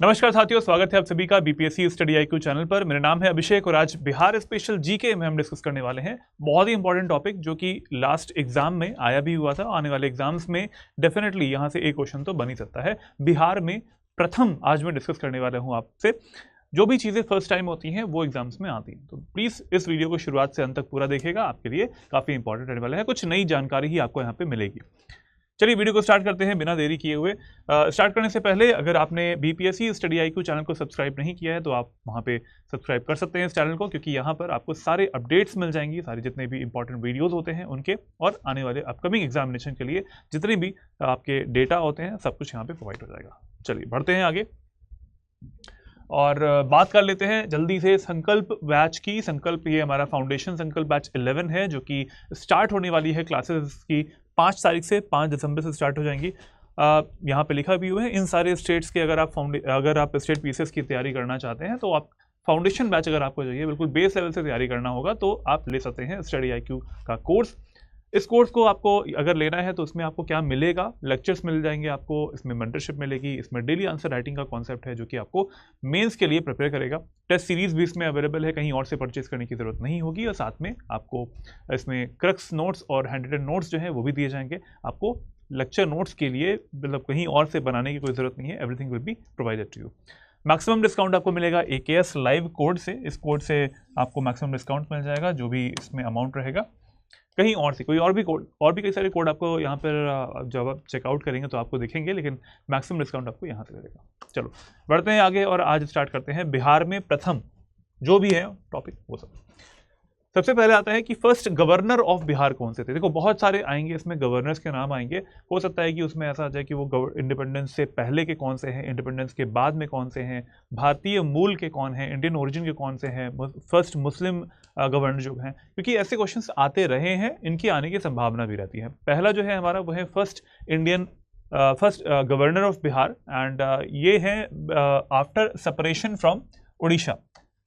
नमस्कार साथियों, स्वागत है आप सभी का बीपीएससी स्टडी आईक्यू चैनल पर। मेरा नाम है अभिषेक और आज बिहार स्पेशल जीके में हम डिस्कस करने वाले हैं बहुत ही इंपॉर्टेंट टॉपिक जो कि लास्ट एग्जाम में आया भी हुआ था। आने वाले एग्जाम्स में डेफिनेटली यहाँ से एक क्वेश्चन तो बन ही सकता है। बिहार में प्रथम आज मैं डिस्कस करने वाला हूँ आपसे। जो भी चीज़ें फर्स्ट टाइम होती हैं वो एग्जाम्स में आती हैं, तो प्लीज़ इस वीडियो को शुरुआत से अंत तक पूरा देखिएगा, आपके लिए काफ़ी इंपॉर्टेंट रहने वाला है। कुछ नई जानकारी ही आपको यहाँ पे मिलेगी। चलिए वीडियो को स्टार्ट करते हैं बिना देरी किए हुए। स्टार्ट करने से पहले अगर आपने बीपीएससी स्टडी आईक्यू चैनल को सब्सक्राइब नहीं किया है तो आप वहां पे सब्सक्राइब कर सकते हैं इस चैनल को, क्योंकि यहाँ पर आपको सारे अपडेट्स मिल जाएंगी, सारे जितने भी इंपॉर्टेंट वीडियोस होते हैं उनके, और आने वाले अपकमिंग एग्जामिनेशन के लिए जितने भी आपके डेटा होते हैं सब कुछ यहाँ पे प्रोवाइड हो जाएगा। चलिए बढ़ते हैं आगे और बात कर लेते हैं जल्दी से संकल्प बैच की। संकल्प ये हमारा फाउंडेशन संकल्प बैच 11 है जो कि स्टार्ट होने वाली है। क्लासेस की 5 तारीख से 5 दिसंबर से स्टार्ट हो जाएंगी। यहाँ पे लिखा भी हुआ है इन सारे स्टेट्स के। अगर आप स्टेट पीसीएस की तैयारी करना चाहते हैं तो आप फाउंडेशन बैच अगर आपको चाहिए, बिल्कुल बेस लेवल से तैयारी करना होगा, तो आप ले सकते हैं स्टडी आईक्यू का कोर्स। इस कोर्स को आपको अगर लेना है तो इसमें आपको क्या मिलेगा, लेक्चर्स मिल जाएंगे आपको, इसमें मेंटरशिप मिलेगी, इसमें डेली आंसर राइटिंग का कॉन्सेप्ट है जो कि आपको मेंस के लिए प्रिपेयर करेगा। टेस्ट सीरीज भी इसमें अवेलेबल है, कहीं और से परचेज करने की जरूरत नहीं होगी। और साथ में आपको इसमें क्रक्स नोट्स और हैंड रिटन नोट्स जो है वो भी दिए जाएंगे। आपको लेक्चर नोट्स के लिए मतलब कहीं और से बनाने की कोई ज़रूरत नहीं है, everything will be provided to you. Maximum discount आपको मिलेगा AKS लाइव कोड से। इस कोड से आपको मैक्सिमम डिस्काउंट मिल जाएगा जो भी इसमें अमाउंट रहेगा। कहीं और से कोई और भी कई सारे कोड आपको यहाँ पर जब आप चेकआउट करेंगे तो आपको दिखेंगे, लेकिन मैक्सिमम डिस्काउंट आपको यहाँ से मिलेगा। चलो बढ़ते हैं आगे और आज स्टार्ट करते हैं बिहार में प्रथम जो भी है टॉपिक वो सब। सबसे पहले आता है कि फर्स्ट गवर्नर ऑफ बिहार कौन से थे। देखो बहुत सारे आएंगे इसमें, गवर्नर्स के नाम आएंगे। हो सकता है कि उसमें ऐसा आ जाए कि वो इंडिपेंडेंस से पहले के कौन से हैं, इंडिपेंडेंस के बाद में कौन से हैं, भारतीय मूल के कौन हैं, इंडियन ओरिजिन के कौन से हैं, फर्स्ट मुस्लिम गवर्नर जो हैं, क्योंकि ऐसे क्वेश्चंस आते रहे हैं, इनकी आने की संभावना भी रहती है। पहला जो है हमारा वो है first governor of Bihar, and ये है आफ्टर सेपरेशन फ्रॉम उड़ीसा।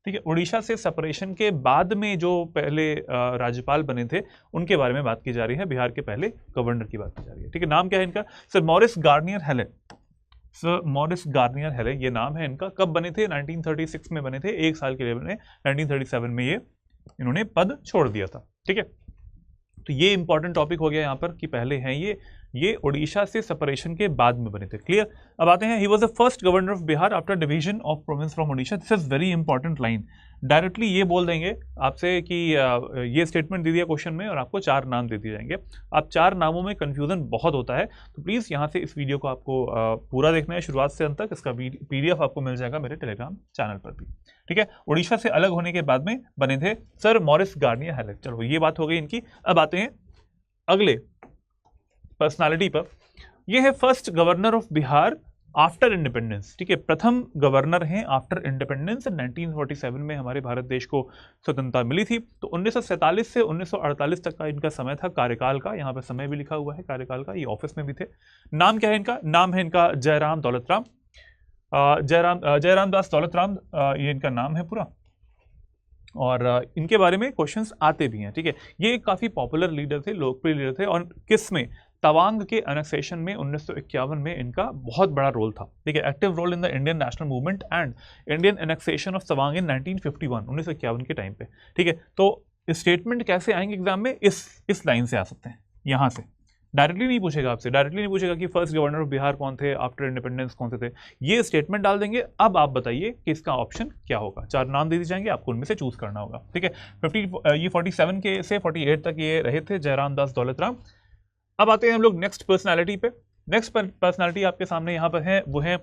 ठीक है, उड़ीसा से सेपरेशन के बाद में जो पहले राज्यपाल बने थे उनके बारे में बात की जा रही है। बिहार के पहले गवर्नर की बात की जा रही है। ठीक है, नाम क्या है इनका? सर मॉरिस गार्नियर हेले। सर मॉरिस गार्नियर हेले ये नाम है इनका। कब बने थे? 1936 में बने थे, 1 साल के लिए बने। 1937 में ये इन्होंने पद छोड़ दिया था। ठीक है, तो ये इंपॉर्टेंट टॉपिक हो गया यहाँ पर कि पहले हैं ये उड़ीसा से सेपरेशन के बाद में बने थे। क्लियर? अब आते हैं, he was the first governor of Bihar after division of province from Orissa. This is very important line. Directly ये बोल देंगे आपसे कि ये स्टेटमेंट दे दिया क्वेश्चन में और आपको 4 नाम दे दिए जाएंगे। अब 4 नामों में कंफ्यूजन बहुत होता है, तो प्लीज़ यहाँ से इस वीडियो को आपको पूरा देखना है शुरुआत से अंत तक। इसका PDF आपको मिल जाएगा मेरे टेलीग्राम चैनल पर भी। ठीक है, उड़ीसा से अलग होने के बाद में बने थे सर मॉरिस गार्नियर हेले। चलो ये बात हो गई इनकी। अब आते हैं अगले पर्सनालिटी पर। ये है first governor of Bihar after independence. ठीक है, प्रथम गवर्नर हैं आफ्टर इंडिपेंडेंस। 1947 में हमारे भारत देश को स्वतंत्रता मिली थी, तो 1947 से 1948 तक का इनका समय था कार्यकाल का। यहाँ पर समय भी लिखा हुआ है कार्यकाल का, ये ऑफिस में भी थे। नाम क्या है इनका? नाम है इनका जयराम दौलतराम। जयराम दास दौलतराम ये इनका नाम है पूरा, और इनके बारे में क्वेश्चंस आते भी हैं। ठीक है, ये काफ़ी पॉपुलर लीडर थे, लोकप्रिय लीडर थे, और किस में? तवांग के अनेक्सेशन में 1951 में इनका बहुत बड़ा रोल था। ठीक है, active role in the Indian national movement and Indian annexation of Tawang in 1951 के टाइम पे। ठीक है, तो स्टेटमेंट कैसे आएंगे एग्जाम में? इस लाइन से आ सकते हैं, यहाँ से। डायरेक्टली नहीं पूछेगा आपसे, डायरेक्टली नहीं पूछेगा कि फर्स्ट गवर्नर ऑफ बिहार कौन थे, आफ्टर इंडिपेंडेंस कौन से थे। ये स्टेटमेंट डाल देंगे। अब आप बताइए कि इसका ऑप्शन क्या होगा। 4 नाम दे दिए जाएंगे, आपको उनमें से चूज करना होगा। ठीक है, 47 के से 48 तक ये रहे थे जयराम दास दौलतराम। अब आते हैं हम लोग नेक्स्ट पर्सनालिटी पे। नेक्स्ट पर्सनालिटी आपके सामने यहाँ पर है, वो है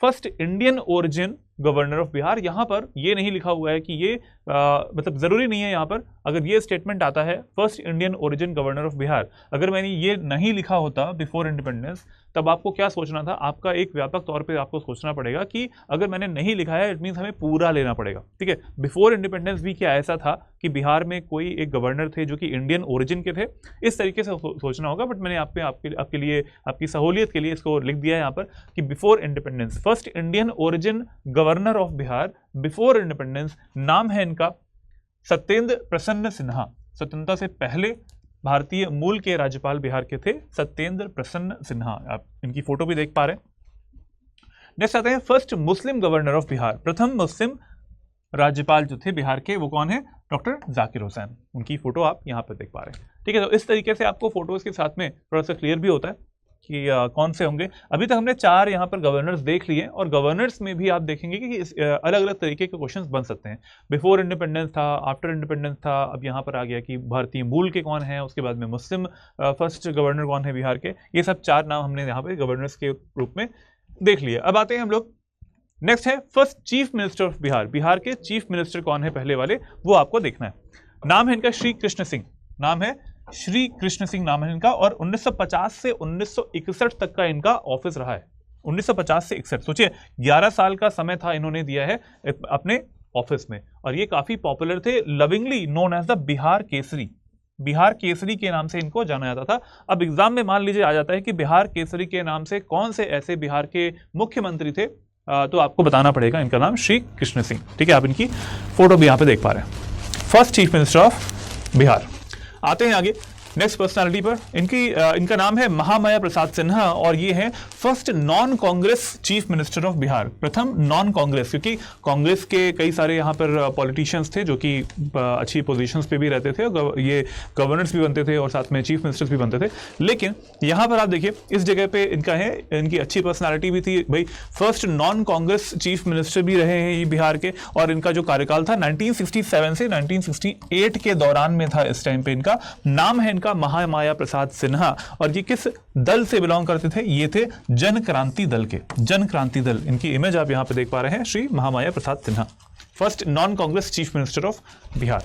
first Indian origin governor of Bihar. यहाँ पर ये नहीं लिखा हुआ है कि ये मतलब ज़रूरी नहीं है। यहाँ पर अगर ये स्टेटमेंट आता है first Indian origin governor of Bihar, अगर मैंने ये नहीं लिखा होता बिफोर इंडिपेंडेंस, तब आपको क्या सोचना था? आपका एक व्यापक तौर पे आपको सोचना पड़ेगा कि अगर मैंने नहीं लिखा है इट मीन्स हमें पूरा लेना पड़ेगा। ठीक है, बिफोर इंडिपेंडेंस भी क्या ऐसा था कि बिहार में कोई एक गवर्नर थे जो कि इंडियन ओरिजिन के थे, इस तरीके से सोचना होगा। बट मैंने आपके लिए आपकी सहूलियत के लिए इसको लिख दिया है यहाँ पर कि before independence first Indian origin governor of Bihar before independence. नाम है इनका सत्येंद्र प्रसन्न सिन्हा। स्वतंत्रता से पहले भारतीय मूल के राज्यपाल बिहार के थे सत्येंद्र प्रसन्न सिन्हा। आप इनकी फोटो भी देख पा रहे हैं। नेक्स्ट आते हैं first Muslim governor of Bihar, प्रथम मुस्लिम राज्यपाल जो थे बिहार के वो कौन है, डॉक्टर जाकिर हुसैन। उनकी फोटो आप यहाँ पर देख पा रहे हैं, ठीक है। तो इस तरीके से आपको फोटोज के साथ में थोड़ा सा क्लियर भी होता है कि कौन से होंगे। अभी तक हमने 4 यहाँ पर गवर्नर्स देख लिए, और गवर्नर्स में भी आप देखेंगे कि अलग अलग तरीके के क्वेश्चंस बन सकते हैं। बिफोर इंडिपेंडेंस था, आफ्टर इंडिपेंडेंस था, अब यहाँ पर आ गया कि भारतीय मूल के कौन है, उसके बाद में मुस्लिम फर्स्ट गवर्नर कौन है बिहार के। ये सब 4 नाम हमने यहाँ पर गवर्नर्स के रूप में देख लिया। अब आते हैं हम लोग, नेक्स्ट है first chief minister of Bihar. Bihar के चीफ मिनिस्टर कौन है पहले वाले, वो आपको देखना है। नाम है इनका श्री कृष्ण सिंह, नाम है श्री कृष्ण सिंह नाम है इनका, और 1950 से 1961 तक का इनका ऑफिस रहा है। 1950 से 61, सोचिए 11 साल का समय था इन्होंने दिया है अपने ऑफिस में, और ये काफी पॉपुलर थे, lovingly known as the Bihar Kesari. Bihar Kesari के नाम से इनको जाना जाता था। अब एग्जाम में मान लीजिए आ जाता है कि बिहार केसरी के नाम से कौन से ऐसे बिहार के मुख्यमंत्री थे, तो आपको बताना पड़ेगा इनका नाम श्री कृष्ण सिंह, ठीक है। आप इनकी फोटो भी यहाँ पे देख पा रहे हैं, first chief minister of Bihar. आते हैं आगे नेक्स्ट पर्सनालिटी पर, इनका नाम है महामाया प्रसाद सिन्हा, और ये है first non Congress chief minister of Bihar, प्रथम नॉन कांग्रेस, क्योंकि कांग्रेस के कई सारे यहाँ पर पॉलिटिशियंस थे जो कि अच्छी पोजीशंस पे भी रहते थे, ये गवर्नर्स भी बनते थे और साथ में चीफ मिनिस्टर्स भी बनते थे। लेकिन यहाँ पर आप देखिए इस जगह पे इनका है, इनकी अच्छी पर्सनैलिटी भी थी भाई, first non Congress chief minister भी रहे हैं ये बिहार के, और इनका जो कार्यकाल था 1967 से 1968 के दौरान में था। इस टाइम पे इनका नाम है का महामाया प्रसाद सिन्हा, और ये किस दल से बिलोंग करते थे, ये थे जन क्रांति दल के, जन क्रांति दल। इनकी इमेज आप यहां पे देख पा रहे हैं, Shri Mahamaya Prasad Sinha, first non Congress chief minister of Bihar,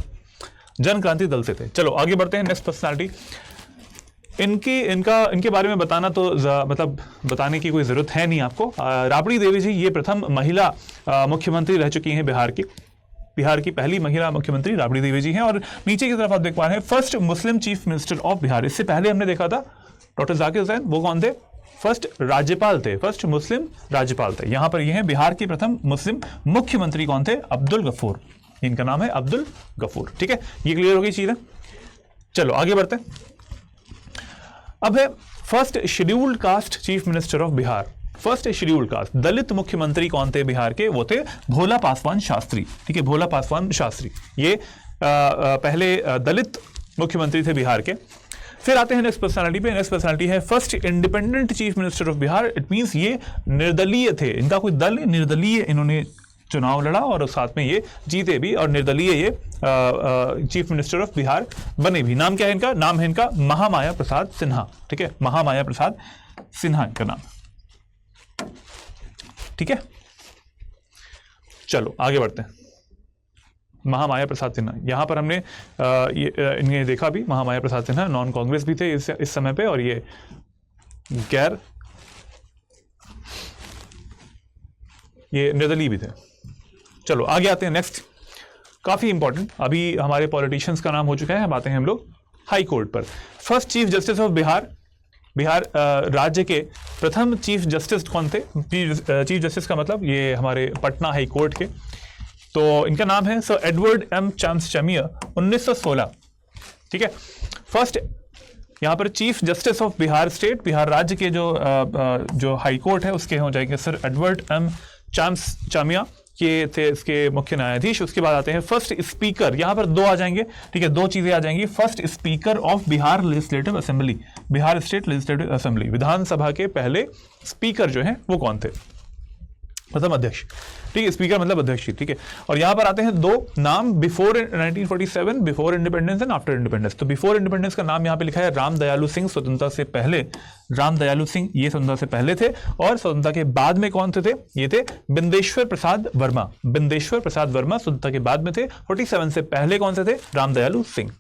Jan Kranti दल से थे। चलो आगे बढ़ते हैं, नेक्स्ट पर्सनालिटी। इनके बारे में बताना तो मतलब बताने की कोई जरूरत है नहीं आपको। राबड़ी देवी जी ये प्रथम महिला मुख्यमंत्री रह चुकी हैं बिहार की, बिहार की पहली महिला मुख्यमंत्री राबड़ी देवी जी हैं। और नीचे की तरफ आप देख पा रहे हैं first Muslim chief minister of Bihar. इससे पहले हमने देखा था डॉक्टर जाकिर हुसैन, वो कौन थे, फर्स्ट राज्यपाल थे, फर्स्ट मुस्लिम राज्यपाल थे। यहां पर ये हैं बिहार के प्रथम मुस्लिम मुख्यमंत्री कौन थे, अब्दुल गफूर, इनका नाम है अब्दुल गफूर, ठीक है। ये क्लियर हो गई चीज है। चलो आगे बढ़ते हैं। अब है first scheduled caste chief minister of Bihar, first scheduled caste, Dalit मुख्यमंत्री कौन थे बिहार के, वो थे भोला पासवान शास्त्री, ठीक है, भोला पासवान शास्त्री, ये पहले दलित मुख्यमंत्री थे बिहार के। फिर आते हैं नेक्स्ट पर्सनालिटी पे, नेक्स्ट पर्सनालिटी है first independent chief minister of Bihar. It means ये निर्दलीय थे, इनका कोई दल, निर्दलीय इन्होंने चुनाव लड़ा और साथ में ये जीते भी, और निर्दलीय ये चीफ मिनिस्टर ऑफ बिहार बने भी। नाम क्या है इनका, नाम है इनका महामाया प्रसाद सिन्हा, ठीक है, महामाया प्रसाद सिन्हा इनका नाम, ठीक है। चलो आगे बढ़ते हैं, महामाया प्रसाद सिन्हा, यहां पर हमने इन्हें देखा भी, महामाया प्रसाद सिन्हा नॉन कांग्रेस भी थे इस समय पे, और ये गैर ये निर्दलीय भी थे। चलो आगे आते हैं नेक्स्ट, काफी इंपॉर्टेंट, अभी हमारे पॉलिटिशियंस का नाम हो चुका है। अब आते हैं हम लोग हाई कोर्ट पर। First chief justice of Bihar, Bihar राज्य के प्रथम चीफ जस्टिस कौन थे, चीफ जस्टिस का मतलब ये हमारे पटना हाई कोर्ट के, तो इनका नाम है सर एडवर्ड एम चाम्सचमिया, 1916, ठीक है। फर्स्ट यहाँ पर chief justice of Bihar state, Bihar राज्य के जो हाई कोर्ट है उसके हो जाएंगे सर एडवर्ड एम चाम्सचमिया, ये थे इसके मुख्य न्यायाधीश। उसके बाद आते हैं फर्स्ट स्पीकर, यहाँ पर 2 आ जाएंगे, ठीक है, 2 चीजें आ जाएंगी। First speaker of Bihar legislative assembly, Bihar state legislative assembly, Vidhan Sabha के पहले स्पीकर जो हैं वो कौन थे, प्रथम अध्यक्ष, ठीक है, स्पीकर मतलब अध्यक्ष, ठीक है। और यहां पर आते हैं 2 नाम, before 1947, before independence and after independence. तो बिफोर इंडिपेंडेंस का नाम यहां पे लिखा है राम दयालु सिंह, स्वतंत्रता से पहले, राम दयालु सिंह ये स्वतंत्रता से पहले थे, और स्वतंत्रता के बाद में कौन थे, ये थे बिंदेश्वर प्रसाद वर्मा, बिंदेश्वर प्रसाद वर्मा स्वतंत्रता के बाद में थे। 47 से पहले कौन से थे, राम दयालु सिंह,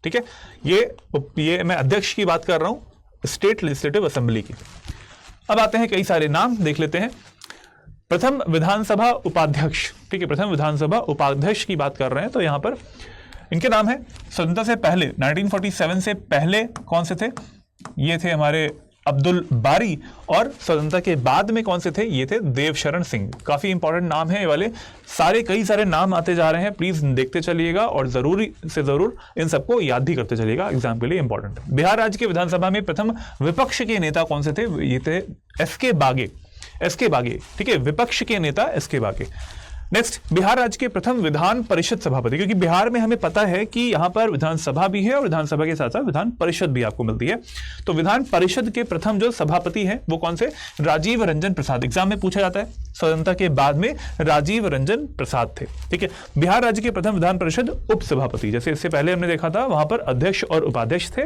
ठीक है। ये मैं अध्यक्ष की बात कर रहा हूं स्टेट लेजिस्लेटिव असेंबली की। अब आते हैं कई सारे नाम देख लेते हैं। प्रथम विधानसभा उपाध्यक्ष, ठीक है, प्रथम विधानसभा उपाध्यक्ष की बात कर रहे हैं, तो यहां पर इनके नाम है स्वतंत्रता से पहले 1947 से पहले कौन से थे, ये थे हमारे अब्दुल बारी, और स्वतंत्रता के बाद में कौन से थे, ये थे देवशरण सिंह। काफी इंपॉर्टेंट नाम है ये वाले, कई सारे नाम आते जा रहे हैं, प्लीज देखते चलिएगा और जरूरी से जरूर इन सबको याद भी करते चलिएगा, एग्जाम के लिए इंपॉर्टेंट। बिहार राज्य के विधानसभा में प्रथम विपक्ष के नेता कौन से थे, ये थे एसके बागे, एस के बागे, ठीक है, विपक्ष के नेता एस के बागे। नेक्स्ट, बिहार राज्य के प्रथम विधान परिषद सभापति, क्योंकि बिहार में हमें पता है कि यहां पर विधानसभा भी है और विधानसभा के साथ साथ विधान परिषद भी आपको मिलती है। तो विधान परिषद के प्रथम जो सभापति हैं वो कौन से? राजीव रंजन प्रसाद। एग्जाम में पूछा जाता है, स्वतंत्रता के बाद में राजीव रंजन प्रसाद थे, ठीक है। बिहार राज्य के प्रथम विधान परिषद उपसभापति, जैसे इससे पहले हमने देखा था वहां पर अध्यक्ष और उपाध्यक्ष थे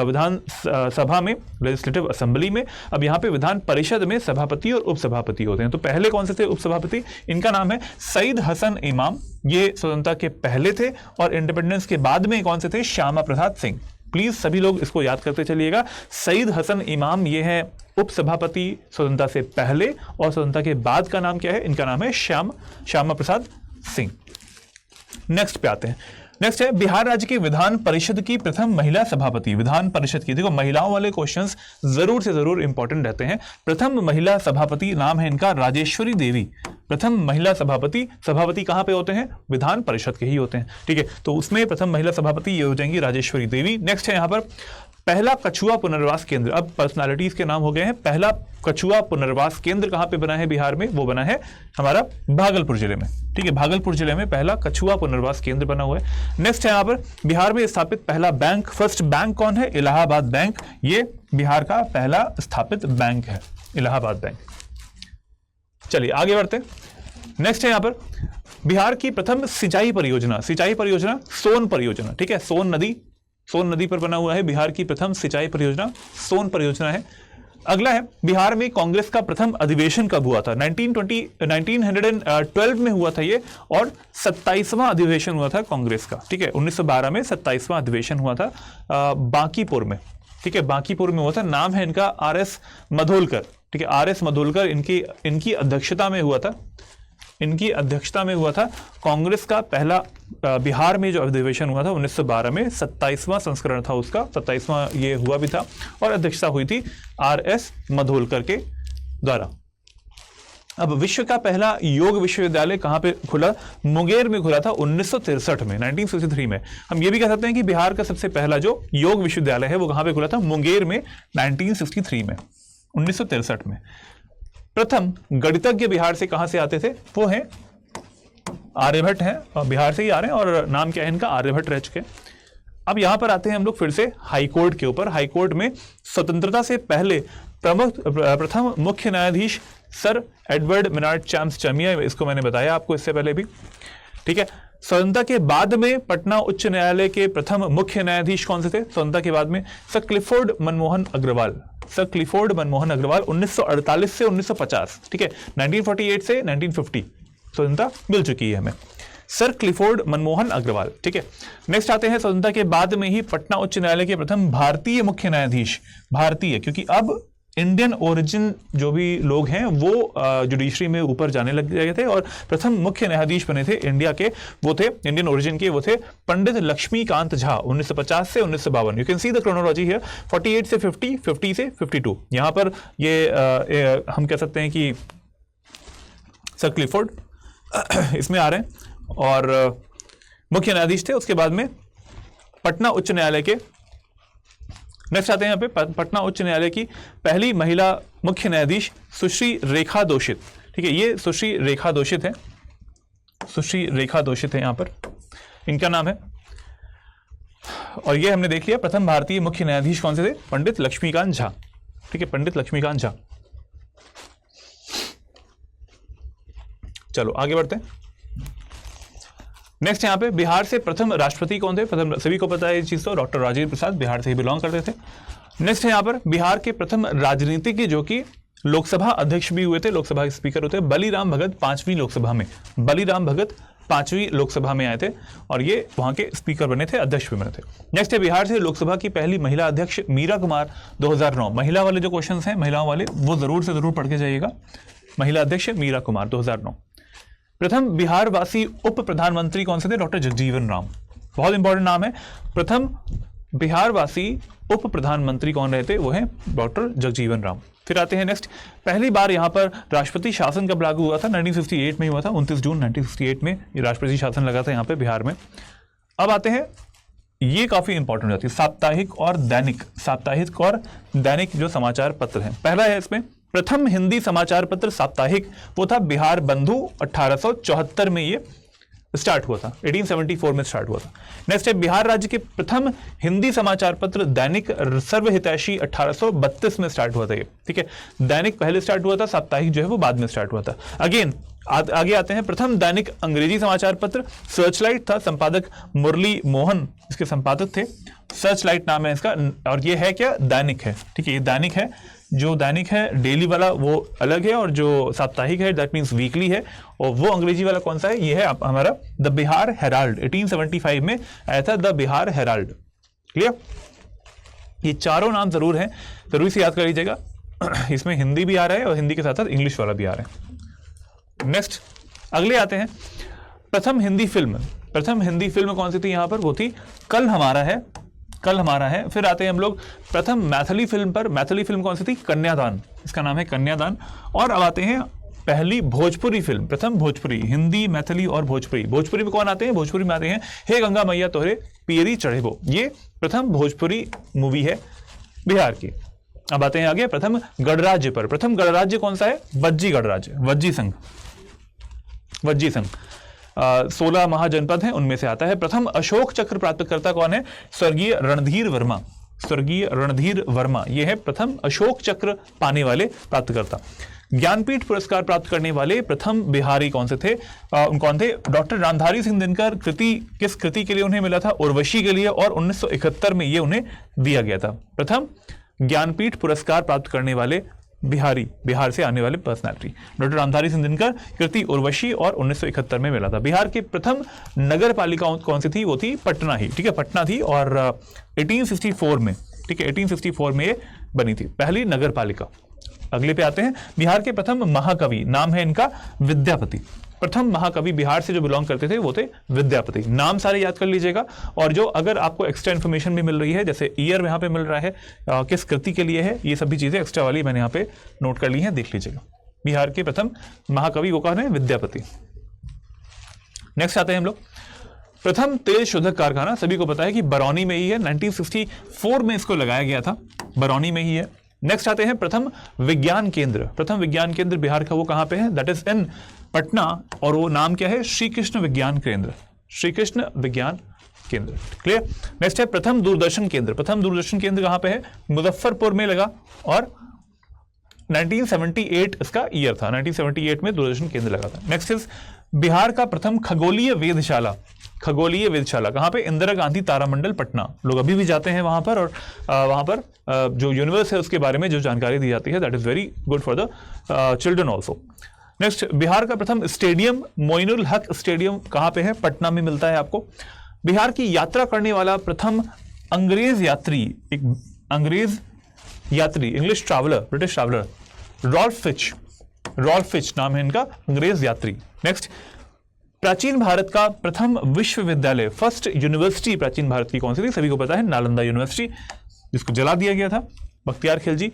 विधान सभा में, लेजिस्लेटिव असेंबली में। अब यहाँ पे विधान परिषद में सभापति और उपसभापति होते हैं। तो पहले कौन से थे उपसभापति? इनका नाम है सईद हसन इमाम। ये स्वतंत्रता के पहले थे और इंडिपेंडेंस के बाद में कौन से थे? श्यामा प्रसाद सिंह। प्लीज सभी लोग इसको याद करते चलिएगा। सईद हसन इमाम ये है उपसभापति स्वतंत्रता से पहले, और स्वतंत्रता के बाद का नाम क्या है? इनका नाम है श्यामा प्रसाद सिंह। नेक्स्ट पे आते हैं। नेक्स्ट है बिहार राज्य के विधान परिषद की प्रथम महिला सभापति। विधान परिषद की, देखो महिलाओं वाले क्वेश्चंस जरूर से जरूर इंपॉर्टेंट रहते हैं। प्रथम महिला सभापति नाम है इनका राजेश्वरी देवी। प्रथम महिला सभापति, सभापति कहां पे होते हैं? विधान परिषद के ही होते हैं, ठीक है। तो उसमें प्रथम महिला सभापति ये हो जाएंगी राजेश्वरी देवी। नेक्स्ट है यहां पर पहला कछुआ पुनर्वास केंद्र। अब पर्सनालिटीज के नाम हो गए हैं। पहला कछुआ पुनर्वास केंद्र कहां पे बना है बिहार में? वो बना है हमारा भागलपुर जिले में, ठीक है। भागलपुर जिले में पहला कछुआ पुनर्वास केंद्र बना हुआ है। नेक्स्ट है यहाँ पर बिहार में स्थापित पहला बैंक। फर्स्ट बैंक कौन है? इलाहाबाद बैंक। ये बिहार का पहला स्थापित बैंक है, इलाहाबाद बैंक। चलिए आगे बढ़ते हैं। नेक्स्ट है यहाँ पर बिहार की प्रथम सिंचाई परियोजना। सिंचाई परियोजना सोन परियोजना, ठीक है। सोन नदी पर बना हुआ है बिहार की प्रथम सिंचाई परियोजना, सोन परियोजना है। अगला है बिहार में कांग्रेस का प्रथम अधिवेशन कब हुआ था? 1912 में हुआ था ये, और 27वां अधिवेशन हुआ था कांग्रेस का, ठीक है। 1912 में 27वां अधिवेशन हुआ था बांकीपुर में, ठीक है। बांकीपुर में हुआ था। नाम है इनका RS मधोलकर, ठीक है। RS मधोलकर इनकी अध्यक्षता में हुआ था। इनकी अध्यक्षता में हुआ था कांग्रेस का पहला बिहार में जो अधिवेशन हुआ था 1912 में, 27वां संस्करण था उसका, 27वां ये हुआ भी था, और अध्यक्षता हुई थी RS मधोलकर के द्वारा। अब विश्व का पहला योग विश्वविद्यालय कहां पे खुला? मुंगेर में खुला था 1963 में, 1963 में। हम ये भी कह सकते हैं कि बिहार का सबसे पहला जो योग विश्वविद्यालय है वो कहां पे खुला था? मुंगेर में 1963 में, 1963 में। प्रथम गणितज्ञ बिहार से कहां से आते थे? वो हैं आर्यभट्ट हैं, और बिहार से ही आ रहे हैं, और नाम क्या है इनका? आर्यभट्ट रह चुके। अब यहां पर आते हैं हम लोग फिर से हाईकोर्ट के ऊपर। हाईकोर्ट में स्वतंत्रता से पहले प्रथम मुख्य न्यायाधीश सर एडवर्ड मिनार्ड चैम्स चमिया, इसको मैंने बताया आपको इससे पहले भी, ठीक है। स्वतंत्रता के बाद में पटना उच्च न्यायालय के प्रथम मुख्य न्यायाधीश कौन से थे स्वतंत्रता के बाद में? Sir Clifford Manmohan Agrawal. Sir Clifford Manmohan Agrawal 1948 से 1950, ठीक है। 1948 से 1950 स्वतंत्रता मिल चुकी है हमें। सर क्लिफोर्ड मनमोहन अग्रवाल, ठीक है। नेक्स्ट आते हैं स्वतंत्रता के बाद में ही पटना उच्च न्यायालय के प्रथम भारतीय मुख्य न्यायाधीश। भारतीय, क्योंकि अब इंडियन ओरिजिन जो भी लोग हैं वो जुडिशरी में ऊपर जाने लग गए थे, और प्रथम मुख्य न्यायाधीश बने थे इंडिया के, वो थे इंडियन ओरिजिन के, वो थे पंडित लक्ष्मीकांत झा 1950 से 1952। You can see the chronology here, 48 से 50, 50 से 52। यहां पर ये हम कह सकते हैं कि सर क्लिफोर्ड इसमें आ रहे हैं, और मुख्य न्यायाधीश थे। उसके बाद में पटना उच्च न्यायालय के नेक्स्ट आते हैं यहाँ पे पटना उच्च न्यायालय की पहली महिला मुख्य न्यायाधीश सुश्री रेखा दोषित, ठीक है। ये सुश्री रेखा दोषित है, सुश्री रेखा दोषित है यहाँ पर, इनका नाम है। और ये हमने देख लिया प्रथम भारतीय मुख्य न्यायाधीश कौन से थे? पंडित लक्ष्मीकांत झा, ठीक है, पंडित लक्ष्मीकांत झा। चलो आगे बढ़ते हैं। नेक्स्ट यहाँ पे बिहार से प्रथम राष्ट्रपति कौन थे? प्रथम, सभी को पता है ये चीज, तो डॉक्टर राजेंद्र प्रसाद बिहार से ही बिलोंग करते थे। नेक्स्ट है यहाँ पर बिहार के प्रथम राजनीतिक जो कि लोकसभा अध्यक्ष भी हुए थे, लोकसभा के स्पीकर होते, बलीराम भगत 5वीं लोकसभा में, बलीराम भगत 5वीं लोकसभा में आए थे, और ये वहां के स्पीकर बने थे, अध्यक्ष भी बने थे। नेक्स्ट है बिहार से लोकसभा की पहली महिला अध्यक्ष मीरा कुमार 2009। महिला वाले जो क्वेश्चन हैं महिलाओं वाले वो जरूर से जरूर पढ़ के जाइएगा। महिला अध्यक्ष मीरा कुमार 2009। प्रथम बिहार वासी उप प्रधानमंत्री कौन से थे? डॉक्टर जगजीवन राम, बहुत इंपॉर्टेंट नाम है। प्रथम बिहार वासी उप प्रधानमंत्री कौन रहे थे? वो हैं डॉक्टर जगजीवन राम। फिर आते हैं नेक्स्ट, पहली बार यहाँ पर राष्ट्रपति शासन कब लागू हुआ था? 1958 में हुआ था, 29 जून 1958 में ये राष्ट्रपति शासन लगा था यहाँ पे बिहार में। अब आते हैं, ये काफी इंपॉर्टेंट हो जाती है, साप्ताहिक और दैनिक, साप्ताहिक और दैनिक जो समाचार पत्र हैं। पहला है इसमें प्रथम हिंदी समाचार पत्र साप्ताहिक वो था बिहार बंधु, 1874 में ये स्टार्ट हुआ था, 1874 में स्टार्ट हुआ था। नेक्स्ट है बिहार राज्य के प्रथम हिंदी समाचार पत्र दैनिक सर्वहितैषी, 1832 में स्टार्ट हुआ था ये, ठीक है। दैनिक पहले स्टार्ट हुआ था, साप्ताहिक जो है वो बाद में स्टार्ट हुआ था। अगेन आगे आते हैं, प्रथम दैनिक अंग्रेजी समाचार पत्र सर्चलाइट था, संपादक मुरली मोहन इसके संपादक थे। सर्चलाइट नाम है इसका, और ये है क्या, दैनिक है, ठीक है, ये दैनिक है। जो दैनिक है डेली वाला वो अलग है, और जो साप्ताहिक है दैट मीन्स वीकली है, और वो अंग्रेजी वाला कौन सा है, ये है हमारा द बिहार हेराल्ड, 1875 में आया था द बिहार हेराल्ड। क्लियर, ये चारों नाम जरूर हैं, जरूर से याद कर लीजिएगा। इसमें हिंदी भी आ रहा है और हिंदी के साथ साथ इंग्लिश वाला भी आ रहा है। नेक्स्ट अगले आते हैं, प्रथम हिंदी फिल्म। प्रथम हिंदी फिल्म कौन सी थी यहाँ पर, वो थी कल हमारा है, कल हमारा है। फिर आते हैं हम लोग प्रथम मैथिली फिल्म पर। मैथिली फिल्म कौन सी थी, कन्यादान, इसका नाम है कन्यादान। और अब आते हैं पहली भोजपुरी फिल्म, प्रथम भोजपुरी, हिंदी मैथिली और भोजपुरी। भोजपुरी में कौन आते हैं, भोजपुरी में आते हैं हे गंगा मैया तोहरे पियरी चढ़ेबो, ये प्रथम भोजपुरी मूवी है बिहार की। अब आते हैं आगे प्रथम गणराज्य पर। प्रथम गणराज्य कौन सा है, वज्जी गणराज्य, वज्जी संघ, वज्जी संघ। 16 महाजनपद हैं, उनमें से आता है। प्रथम अशोक चक्र प्राप्तकर्ता कौन है, स्वर्गीय रणधीर वर्मा, स्वर्गीय रणधीर वर्मा, ये है प्रथम अशोक चक्र पाने वाले प्राप्तकर्ता। ज्ञानपीठ पुरस्कार प्राप्त करने वाले प्रथम बिहारी कौन से थे, कौन थे, डॉक्टर रामधारी सिंह दिनकर। कृति, किस कृति के लिए उन्हें मिला था, उर्वशी के लिए, और 1971 में ये उन्हें दिया गया था। प्रथम ज्ञानपीठ पुरस्कार प्राप्त करने वाले बिहारी, बिहार से आने वाले पर्सनालिटी, डॉक्टर रामधारी सिंह दिनकर, कृति उर्वशी, और 1971 में मिला था। बिहार के प्रथम नगर पालिका कौन सी थी, वो थी पटना ही, ठीक है, पटना थी, और 1864 में, ठीक है, 1864 में ये बनी थी पहली नगर पालिका। अगले पे आते हैं, बिहार के प्रथम महाकवि, नाम है इनका विद्यापति। प्रथम महाकवि बिहार से जो बिलोंग करते थे वो थे विद्यापति। नाम सारे याद कर लीजिएगा, और जो अगर आपको एक्स्ट्रा इन्फॉर्मेशन भी मिल रही है, जैसे ईयर यहाँ पे मिल रहा है, किस कृति के लिए है, ये सभी चीजें एक्स्ट्रा वाली मैंने यहाँ पे नोट कर ली हैं, देख लीजिएगा। बिहार के प्रथम महाकवि वो कौन है, विद्यापति। नेक्स्ट आते हैं हम लोग, प्रथम तेल शोधक कारखाना, सभी को पता है कि बरौनी में ही है, 1964 में इसको लगाया गया था, बरौनी में ही है। नेक्स्ट आते हैं प्रथम विज्ञान केंद्र। प्रथम विज्ञान केंद्र बिहार का वो कहां पे है, दैट इज इन पटना, और वो नाम क्या है, श्री कृष्ण विज्ञान केंद्र, श्री कृष्ण विज्ञान केंद्र। क्लियर। नेक्स्ट है प्रथम दूरदर्शन केंद्र। प्रथम दूरदर्शन केंद्र कहां पे है, मुजफ्फरपुर में लगा, और 1978 इसका ईयर था, 1978 में दूरदर्शन केंद्र लगा था। नेक्स्ट इज बिहार का प्रथम खगोलीय वेधशाला। खगोलीय वेधशाला कहाँ पे, इंदिरा गांधी तारामंडल पटना। लोग अभी भी जाते हैं वहां पर, और वहां पर जो यूनिवर्स है उसके बारे में जो जानकारी दी जाती है, that is very good for the children also. Next, Bihar का प्रथम स्टेडियम मोइनुल हक स्टेडियम कहाँ पे है, पटना में मिलता है आपको। बिहार की यात्रा करने वाला प्रथम अंग्रेज यात्री, एक अंग्रेज यात्री, English traveller, British traveller, Ralph Fitch. Ralph Fitch नाम है इनका, अंग्रेज यात्री। नेक्स्ट, प्राचीन भारत का प्रथम विश्वविद्यालय, फर्स्ट यूनिवर्सिटी प्राचीन भारत की कौन सी थी, सभी को पता है, नालंदा यूनिवर्सिटी, जिसको जला दिया गया था बख्तियार खिलजी।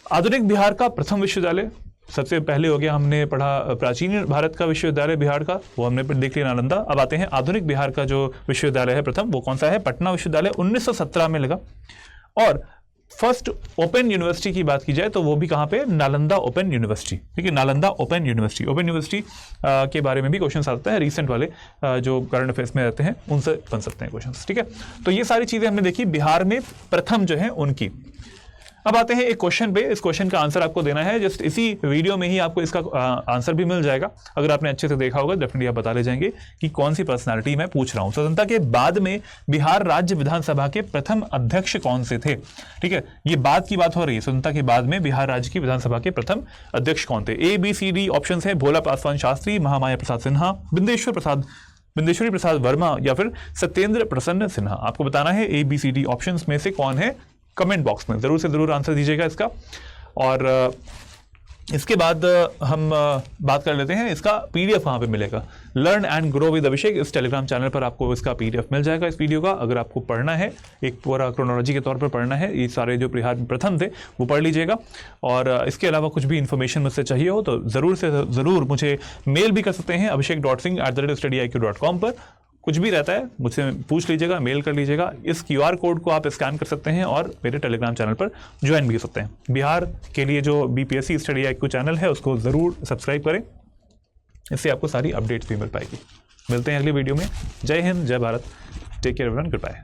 आधुनिक बिहार का प्रथम विश्वविद्यालय, सबसे पहले हो गया, हमने पढ़ा प्राचीन भारत का विश्वविद्यालय बिहार का, वो हमने देख लिया नालंदा। अब आते हैं आधुनिक बिहार का जो विश्वविद्यालय है प्रथम, वो कौन सा है, पटना विश्वविद्यालय, 1917 में लगा। और फर्स्ट ओपन यूनिवर्सिटी की बात की जाए तो वो भी कहाँ पे, नालंदा ओपन यूनिवर्सिटी, ठीक है, Nalanda open university. Open university के बारे में भी क्वेश्चन आते हैं, रिसेंट वाले जो करंट अफेयर्स में रहते हैं उनसे बन सकते हैं क्वेश्चन, ठीक है। तो ये सारी चीजें हमने देखी बिहार में प्रथम जो है उनकी। अब आते हैं एक क्वेश्चन पे, इस क्वेश्चन का आंसर आपको देना है, जस्ट इसी वीडियो में ही आपको इसका आंसर भी मिल जाएगा। अगर आपने अच्छे से देखा होगा डेफिनेटली आप बता ले जाएंगे कि कौन सी पर्सनालिटी मैं पूछ रहा हूं। स्वतंत्रता के बाद में बिहार राज्य विधानसभा के प्रथम अध्यक्ष कौन से थे, ठीक है, ये बाद की बात हो रही है। स्वतंत्रता के बाद में बिहार राज्य की विधानसभा के प्रथम अध्यक्ष कौन थे, ABCD ऑप्शन है, भोला पासवान शास्त्री, महामाया प्रसाद सिन्हा, बिंदेश्वरी प्रसाद वर्मा, या फिर सत्येंद्र प्रसन्न सिन्हा। आपको बताना है ABCD ऑप्शंस में से कौन है, कमेंट बॉक्स में जरूर से जरूर आंसर दीजिएगा इसका। और इसके बाद हम बात कर लेते हैं इसका PDF कहाँ पे मिलेगा। लर्न एंड ग्रो विद अभिषेक, इस टेलीग्राम चैनल पर आपको इसका PDF मिल जाएगा इस वीडियो का। अगर आपको पढ़ना है, एक पूरा क्रोनोलॉजी के तौर पर पढ़ना है, ये सारे जो बिहार में प्रथम थे वो पढ़ लीजिएगा। और इसके अलावा कुछ भी इन्फॉर्मेशन मुझसे चाहिए हो तो ज़रूर से ज़रूर मुझे मेल भी कर सकते हैं, abhishek.singh@studiiq.com पर। कुछ भी रहता है मुझसे पूछ लीजिएगा, मेल कर लीजिएगा। इस QR कोड को आप स्कैन कर सकते हैं और मेरे टेलीग्राम चैनल पर ज्वाइन भी हो सकते हैं। बिहार के लिए जो BPSC स्टडी IQ चैनल है उसको ज़रूर सब्सक्राइब करें, इससे आपको सारी अपडेट्स भी मिल पाएगी। मिलते हैं अगली वीडियो में। जय हिंद, जय Bharat, take care everyone, good bye.